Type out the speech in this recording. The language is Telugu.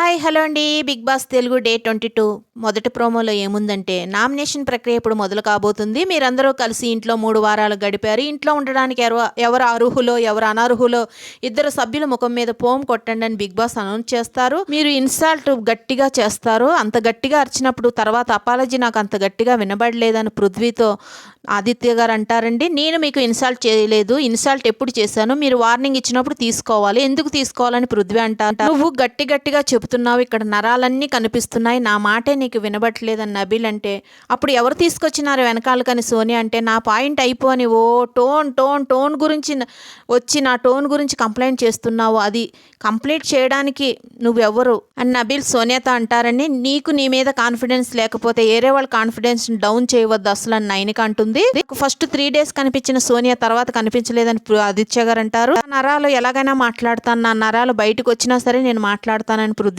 హాయ్ హలో అండి. బిగ్ బాస్ తెలుగు డే 22 మొదటి ప్రోమోలో ఏముందంటే నామినేషన్ ప్రక్రియ ఇప్పుడు మొదలు కాబోతుంది. మీరందరూ కలిసి ఇంట్లో 3 వారాలు గడిపారు. ఇంట్లో ఉండడానికి ఎవరు అర్హులో ఎవరు అనర్హులో ఇద్దరు సభ్యుల ముఖం మీద పోమ్ కొట్టండి అని బిగ్ బాస్ అనౌన్స్ చేస్తారు. మీరు ఇన్సల్ట్ గట్టిగా చేస్తారు. అంత గట్టిగా అరిచినప్పుడు తర్వాత అపాలజీ నాకు అంత గట్టిగా వినబడలేదని పృథ్వీతో ఆదిత్య గారు అంటారండి. నేను మీకు ఇన్సల్ట్ చేయలేదు, ఇన్సల్ట్ ఎప్పుడు చేశాను, మీరు వార్నింగ్ ఇచ్చినప్పుడు తీసుకోవాలి, ఎందుకు తీసుకోవాలని పృథ్వీ అంటారు. నువ్వు గట్టిగా చెబుతున్నావు, ఇక్కడ నరాలన్నీ కనిపిస్తున్నాయి, నా మాటే నీకు వినబట్లేదని నబీల్ అంటే అప్పుడు ఎవరు తీసుకొచ్చినారు వెనకాలకని సోనియా అంటే నా పాయింట్ అయిపోని ఓ టోన్ గురించి వచ్చి నా టోన్ గురించి కంప్లైంట్ చేస్తున్నావు, అది కంప్లీట్ చేయడానికి నువ్వెవరు అని నబీల్ సోనియాతో అంటారని. నీకు నీ మీద కాన్ఫిడెన్స్ లేకపోతే వేరే వాళ్ళ కాన్ఫిడెన్స్ డౌన్ చేయవద్దు అసలు అని నైనిక అంటుంది. ఫస్ట్ 3 days కనిపించిన సోనియా తర్వాత కనిపించలేదని ఆదిత్య గారు అంటారు. నరాలు ఎలాగైనా మాట్లాడతాను, నా నరాలు బయటకు వచ్చినా సరే నేను మాట్లాడతానని పృథ్వీ